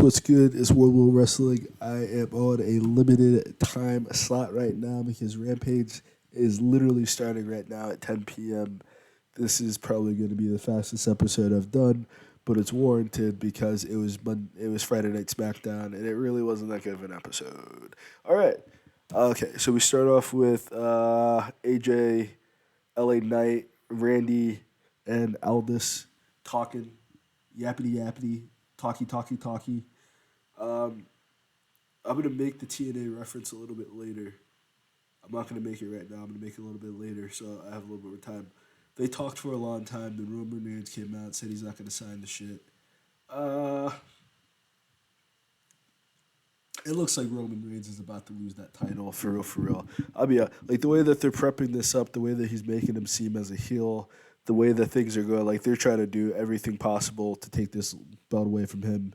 What's good? It's World War Wrestling. I am on a limited time slot right now because Rampage is literally starting right now at 10 p.m. This is probably going to be the fastest episode I've done, but it's warranted because it was Friday Night Smackdown and it really wasn't that good of an episode. All right. Okay, so we start off with AJ, LA Knight, Randy, and Aldis talking, yappity yappity, talkie. Um, I'm gonna make the TNA reference a little bit later. I'm not gonna make it right now. I'm gonna make it a little bit later, so I have a little bit more time. They talked for a long time. Then Roman Reigns came out, said he's not gonna sign the shit. Uh, it looks like Roman Reigns is about to lose that title for real, for real. I mean, like the way that they're prepping this up, the way that he's making him seem as a heel, the way that things are going, like they're trying to do everything possible to take this belt away from him.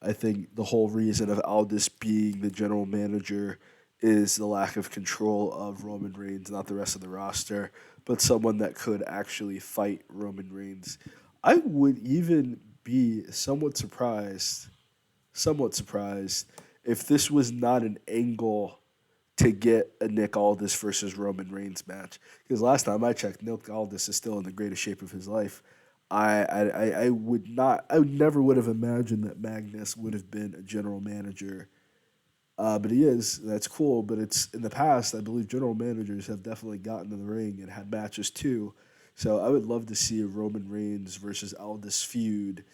I think the whole reason of Aldis being the general manager is the lack of control of Roman Reigns, not the rest of the roster, but someone that could actually fight Roman Reigns. I would even be somewhat surprised if this was not an angle to get a Nick Aldis versus Roman Reigns match. Because last time I checked, Nick Aldis is still in the greatest shape of his life. I never would have imagined that Magnus would have been a general manager, but he is. That's cool. But it's in the past, I believe general managers have definitely gotten in the ring and had matches too. So I would love to see a Roman Reigns versus Aldis feud,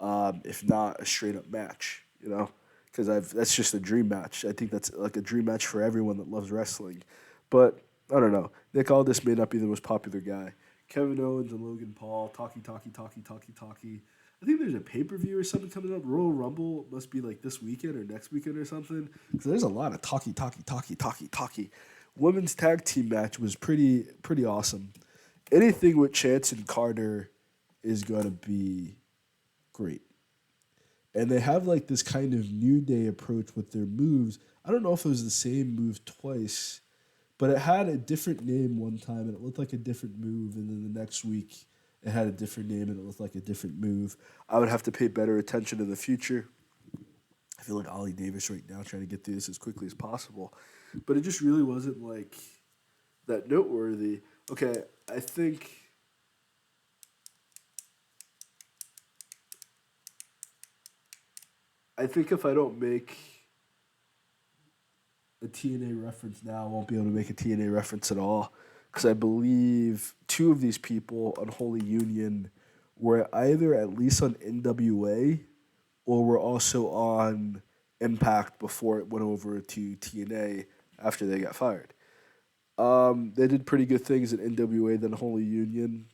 if not a straight up match. Because that's just a dream match. I think that's like a dream match for everyone that loves wrestling. But I don't know. Nick Aldis may not be the most popular guy. Kevin Owens and Logan Paul, talkie. I think there's a pay per view or something coming up. Royal Rumble must be like this weekend or next weekend or something. Because there's a lot of talkie. Women's tag team match was pretty awesome. Anything with Chance and Carter is gonna be great. And they have like this kind of new day approach with their moves. I don't know if it was the same move twice, but it had a different name one time and it looked like a different move, and then the next week it had a different name and it looked like a different move. I would have to pay better attention in the future. I feel like Ollie Davis right now trying to get through this as quickly as possible. But it just really wasn't like that noteworthy. Okay, I think if I don't make a TNA reference now, I won't be able to make a TNA reference at all. Because I believe two of these people, Unholy Union, were either at least on NWA or were also on Impact before it went over to TNA after they got fired. They did pretty good things at NWA than Holy Union,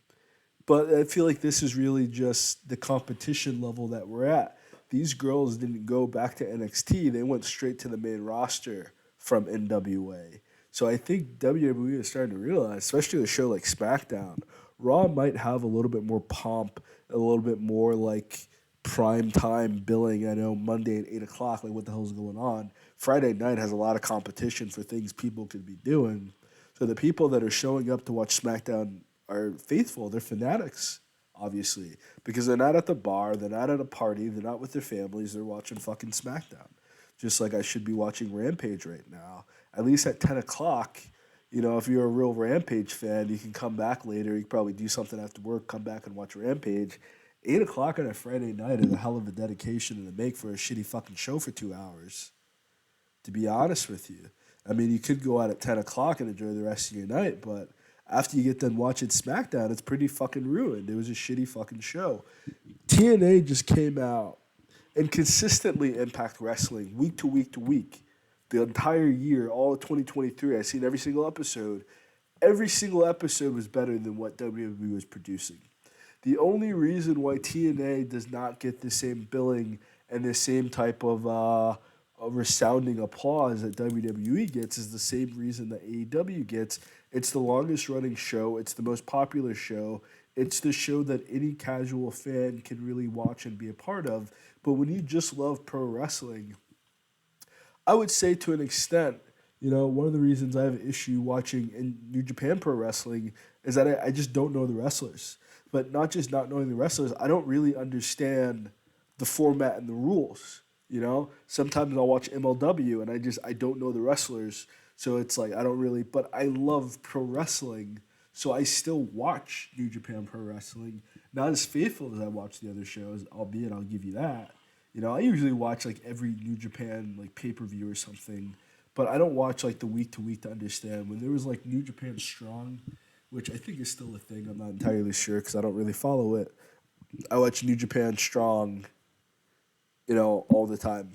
but I feel like this is really just the competition level that we're at. These girls didn't go back to NXT; they went straight to the main roster from NWA. So I think WWE is starting to realize, especially with a show like SmackDown, Raw might have a little bit more pomp, a little bit more like prime time billing. I know Monday at 8 o'clock, like what the hell's going on? Friday night has a lot of competition for things people could be doing. So the people that are showing up to watch SmackDown are faithful. They're fanatics, obviously, because they're not at the bar, they're not at a party, they're not with their families. They're watching fucking SmackDown. Just like I should be watching Rampage right now. At least at 10 o'clock, if you're a real Rampage fan, you can come back later. You can probably do something after work, come back and watch Rampage. 8 o'clock on a Friday night is a hell of a dedication to make for a shitty fucking show for 2 hours. To be honest with you, I mean, you could go out at 10 o'clock and enjoy the rest of your night, but after you get done watching SmackDown, it's pretty fucking ruined. It was a shitty fucking show. TNA just came out and consistently Impact Wrestling week to week to week. The entire year, all of 2023, I've seen every single episode. Every single episode was better than what WWE was producing. The only reason why TNA does not get the same billing and the same type of resounding applause that WWE gets is the same reason that AEW gets. It's the longest running show. It's the most popular show. It's the show that any casual fan can really watch and be a part of. But when you just love pro wrestling, I would say to an extent, one of the reasons I have an issue watching in New Japan Pro Wrestling is that I just don't know the wrestlers. But not just not knowing the wrestlers, I don't really understand the format and the rules. Sometimes I'll watch MLW and I don't know the wrestlers, so it's like I don't really. But I love pro wrestling, so I still watch New Japan Pro Wrestling. Not as faithful as I watch the other shows, albeit I'll give you that. I usually watch like every New Japan like pay per view or something, but I don't watch like the week to week to understand. When there was like New Japan Strong, which I think is still a thing, I'm not entirely sure because I don't really follow it. I watch New Japan Strong, all the time.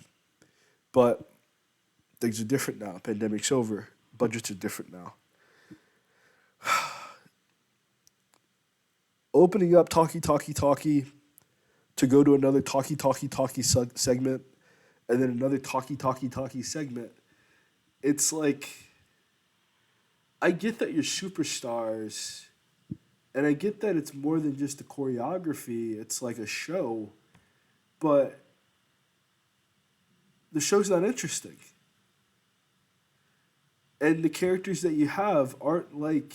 But things are different now. Pandemic's over. Budgets are different now. Opening up talkie to go to another talkie segment, and then another talkie segment. It's like I get that you're superstars, and I get that it's more than just a choreography. It's like a show, but the show's not interesting. And the characters that you have aren't like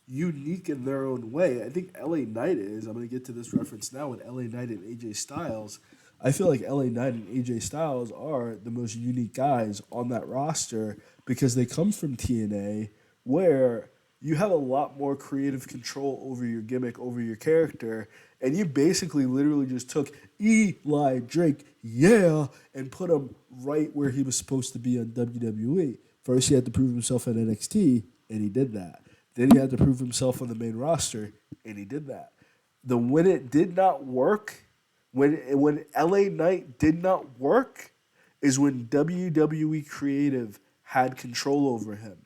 unique in their own way. I think LA Knight is. I'm going to get to this reference now with LA Knight and AJ Styles. I feel like LA Knight and AJ Styles are the most unique guys on that roster because they come from TNA, where you have a lot more creative control over your gimmick, over your character, and you basically literally just took Eli Drake, yeah, and put him right where he was supposed to be on WWE. First, he had to prove himself at NXT, and he did that. Then he had to prove himself on the main roster, and he did that. When it did not work, when LA Knight did not work, is when WWE Creative had control over him.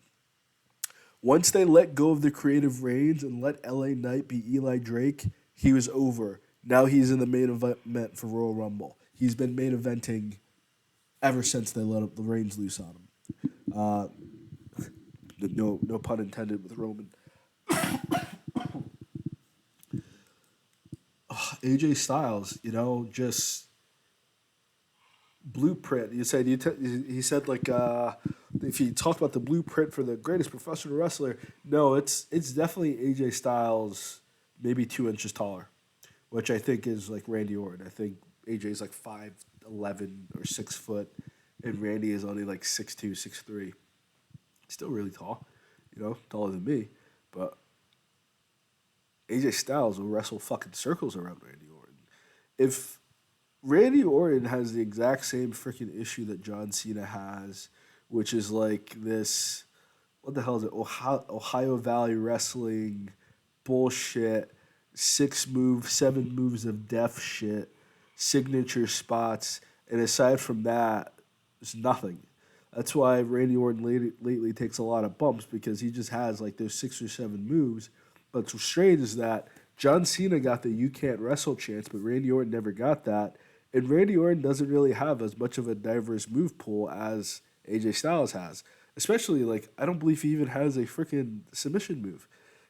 Once they let go of the creative reins and let LA Knight be Eli Drake, he was over. Now he's in the main event for Royal Rumble. He's been main eventing ever since they let the reins loose on him. Uh, no pun intended with Roman. AJ Styles, just blueprint. He said like if you talk about the blueprint for the greatest professional wrestler, no, it's definitely AJ Styles, maybe 2 inches taller, which I think is like Randy Orton. I think AJ is like 5'11" or 6 foot, and Randy is only like 6'2", 6'3". Still really tall, taller than me, but AJ Styles will wrestle fucking circles around Randy Orton. If Randy Orton has the exact same freaking issue that John Cena has, which is like this, what the hell is it? Ohio Valley Wrestling bullshit, 7 moves of death shit, signature spots, and aside from that, there's nothing. That's why Randy Orton lately takes a lot of bumps because he just has like those 6 or 7 moves. But what's strange is that John Cena got the "you can't wrestle" chance, but Randy Orton never got that. And Randy Orton doesn't really have as much of a diverse move pool as AJ Styles has. Especially, like, I don't believe he even has a freaking submission move.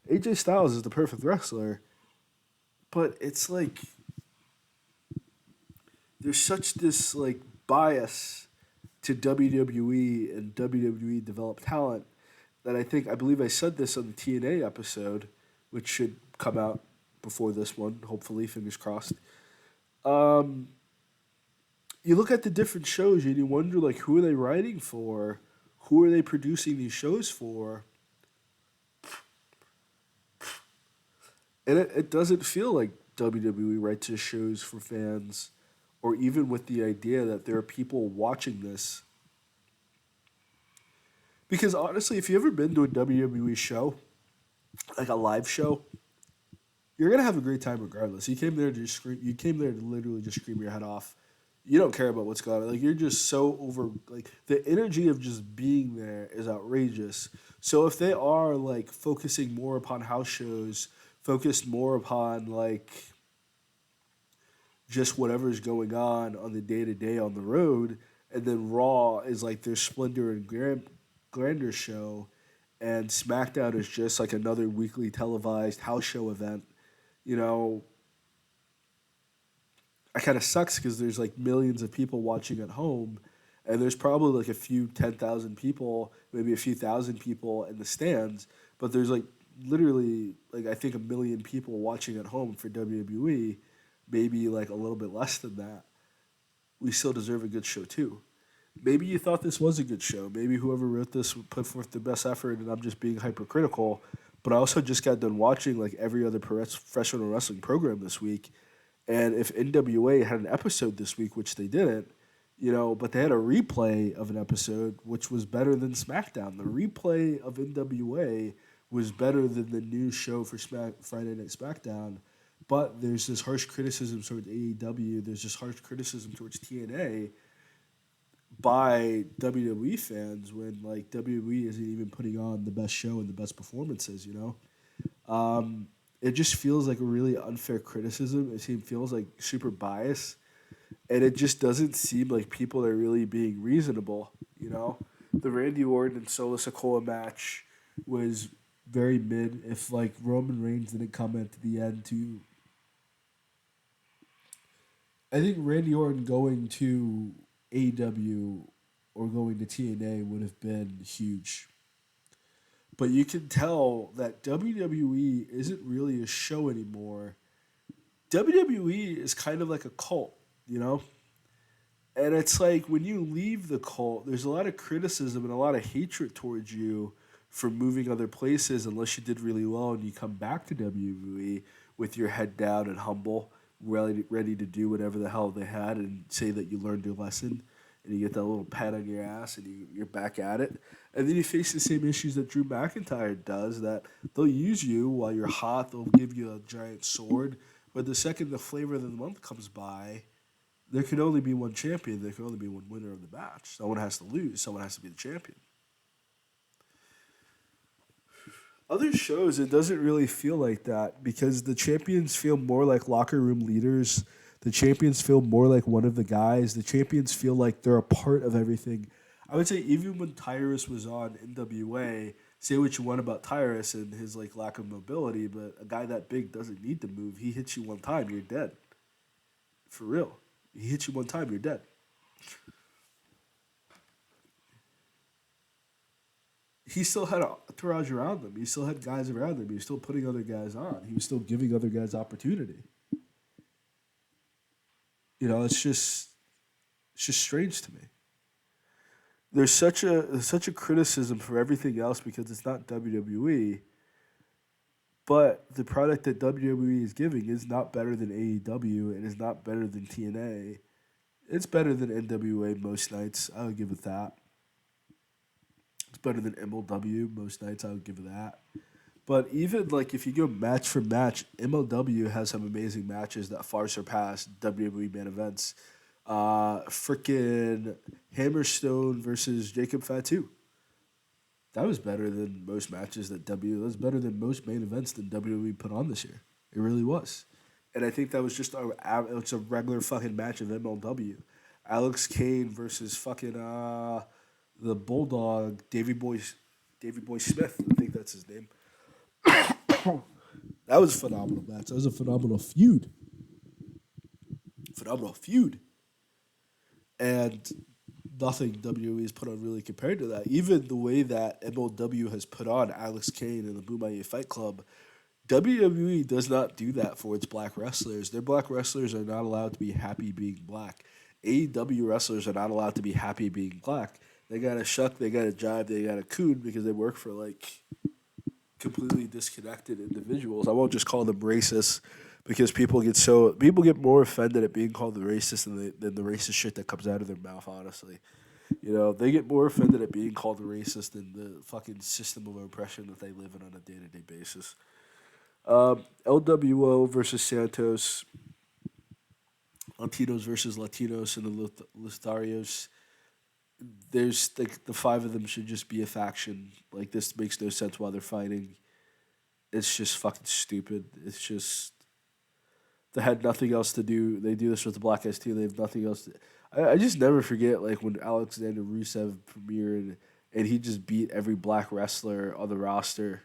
AJ Styles is the perfect wrestler, but it's like there's such this like bias to WWE and WWE developed talent that I believe I said this on the TNA episode, which should come out before this one, hopefully, fingers crossed. Um, you look at the different shows and you wonder like who are they writing for? Who are they producing these shows for? And it doesn't feel like WWE writes his shows for fans, or even with the idea that there are people watching this. Because honestly, if you've ever been to a WWE show, like a live show, you're gonna have a great time regardless. You came there to just scream. You came there to literally just scream your head off. You don't care about what's going on. Like you're just so over. Like the energy of just being there is outrageous. So if they are like focusing more upon house shows, focused more upon like just whatever's going on the day to day on the road, and then Raw is like their splendor and grandeur show, and SmackDown is just like another weekly televised house show event. You know, it kind of sucks because there's like millions of people watching at home, and there's probably like a few 10,000 people, maybe a few thousand people in the stands, but there's like literally like I think a million people watching at home for WWE, maybe like a little bit less than that. we still deserve a good show too. Maybe you thought this was a good show. Maybe whoever wrote this put forth the best effort, and I'm just being hypercritical. But I also just got done watching like every other professional wrestling program this week, and if NWA had an episode this week, which they didn't, but they had a replay of an episode which was better than SmackDown. The replay of NWA was better than the new show for Friday Night SmackDown. But there's this harsh criticism towards AEW. There's this harsh criticism towards TNA by WWE fans when like WWE isn't even putting on the best show and the best performances. It just feels like a really unfair criticism. Feels like super biased, and it just doesn't seem like people are really being reasonable. The Randy Orton and Solo Sikoa match was very mid. If like Roman Reigns didn't come at the end to, I think Randy Orton going to AEW or going to TNA would have been huge. But you can tell that WWE isn't really a show anymore. WWE is kind of like a cult, And it's like when you leave the cult, there's a lot of criticism and a lot of hatred towards you for moving other places unless you did really well and you come back to WWE with your head down and humble, ready to do whatever the hell they had and say that you learned your lesson. And you get that little pat on your ass and you're back at it. And then you face the same issues that Drew McIntyre does, that they'll use you while you're hot, they'll give you a giant sword, but the second the flavor of the month comes by, there can only be one champion, there can only be one winner of the match. Someone has to lose, someone has to be the champion. Other shows, it doesn't really feel like that because the champions feel more like locker room leaders. The champions feel more like one of the guys. The champions feel like they're a part of everything. I would say even when Tyrus was on NWA, say what you want about Tyrus and his like lack of mobility, but a guy that big doesn't need to move. He hits you one time, you're dead. For real. He hits you one time, you're dead. He still had a entourage around him. He still had guys around him. He was still putting other guys on. He was still giving other guys opportunity. It's just strange to me. There's such a criticism for everything else because it's not WWE, but the product that WWE is giving is not better than AEW and is not better than TNA. It's better than NWA most nights. I would give it that. It's better than MLW most nights. I would give it that. But even like if you go match for match, MLW has some amazing matches that far surpass WWE main events. Frickin' Hammerstone versus Jacob Fatu. That was better than most matches that was better than most main events that WWE put on this year. It really was. And I think that was just it's a regular fucking match of MLW. Alex Kane versus fucking the Bulldog, Davey Boy Smith. I think that's his name. That was a phenomenal match. That was a phenomenal feud. And nothing WWE has put on really compared to that. Even the way that MLW has put on Alex Kane and the Boomaye Fight Club, WWE does not do that for its black wrestlers. Their black wrestlers are not allowed to be happy being black. AEW wrestlers are not allowed to be happy being black. They gotta shuck, they gotta jive, they gotta coon because they work for like completely disconnected individuals. I won't just call them racist because people get more offended at being called the racist than the racist shit that comes out of their mouth. Honestly, they get more offended at being called the racist than the fucking system of oppression that they live in on a day-to-day basis. LWO versus Santos, Latinos versus Latinos, and the Lotharios. There's like the five of them should just be a faction. Like this makes no sense why they're fighting. It's just fucking stupid. It's just they had nothing else to do. They do this with the Black ST. They have nothing else. I just never forget like when Alexander Rusev premiered and he just beat every black wrestler on the roster,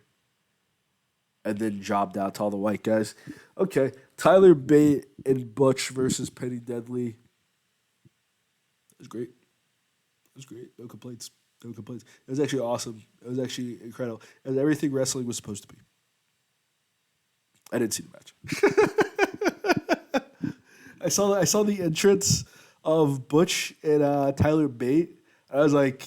and then jobbed out to all the white guys. Okay, Tyler Bate and Butch versus Penny Deadly. It was great. It was great. No complaints. No complaints. It was actually awesome. It was actually incredible. It was everything wrestling was supposed to be. I didn't see the match. I saw the entrance of Butch and Tyler Bate. I was like,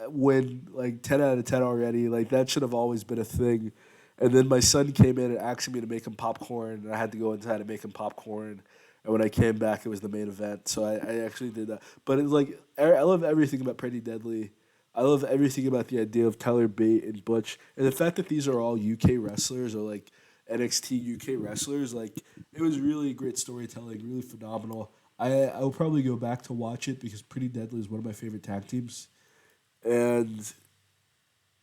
win like 10 out of 10 already. Like that should have always been a thing. And then my son came in and asked me to make him popcorn, and I had to go inside and make him popcorn. And when I came back, it was the main event. So I actually did that. But it's like I love everything about Pretty Deadly. I love everything about the idea of Tyler Bate and Butch, and the fact that these are all UK wrestlers or like NXT UK wrestlers. Like it was really great storytelling, really phenomenal. I will probably go back to watch it because Pretty Deadly is one of my favorite tag teams. And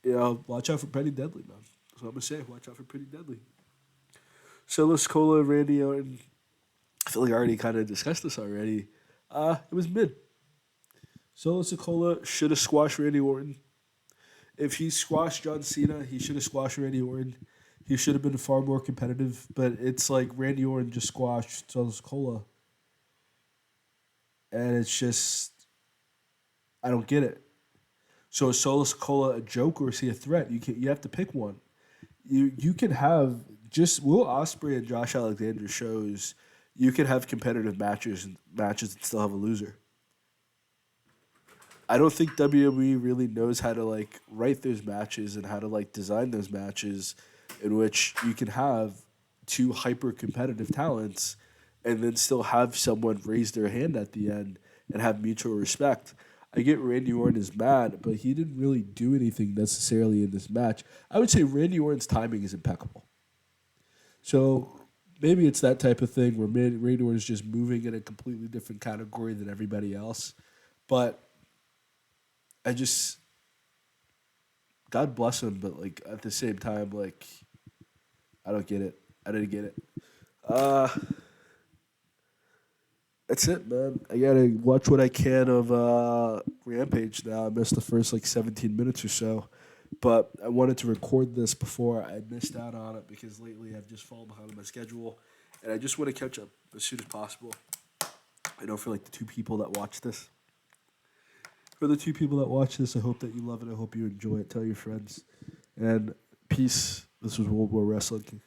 watch out for Pretty Deadly, man. That's what I'm gonna say. Watch out for Pretty Deadly. Solo Sikoa, Randy Orton. I feel like I already kind of discussed this already. It was mid. Solo Sikoa should have squashed Randy Orton. If he squashed John Cena, he should have squashed Randy Orton. He should have been far more competitive. But it's like Randy Orton just squashed Solo Sikoa, and it's just I don't get it. So is Solo Sikoa a joke or is he a threat? You have to pick one. You can have just Will Ospreay and Josh Alexander shows you can have competitive matches and still have a loser. I don't think WWE really knows how to like write those matches and how to like design those matches in which you can have two hyper competitive talents and then still have someone raise their hand at the end and have mutual respect. I get Randy Orton is mad, but he didn't really do anything necessarily in this match. I would say Randy Orton's timing is impeccable. So maybe it's that type of thing where Randy Orton is just moving in a completely different category than everybody else. But I just God bless him, but like at the same time, like I don't get it. I didn't get it. Uh that's it, man. I gotta watch what I can of Rampage now. I missed the first like 17 minutes or so. But I wanted to record this before I missed out on it because lately I've just fallen behind on my schedule. And I just want to catch up as soon as possible. I know for like the two people that watch this. For the two people that watch this, I hope that you love it. I hope you enjoy it. Tell your friends. And peace. This was World War Wrestling.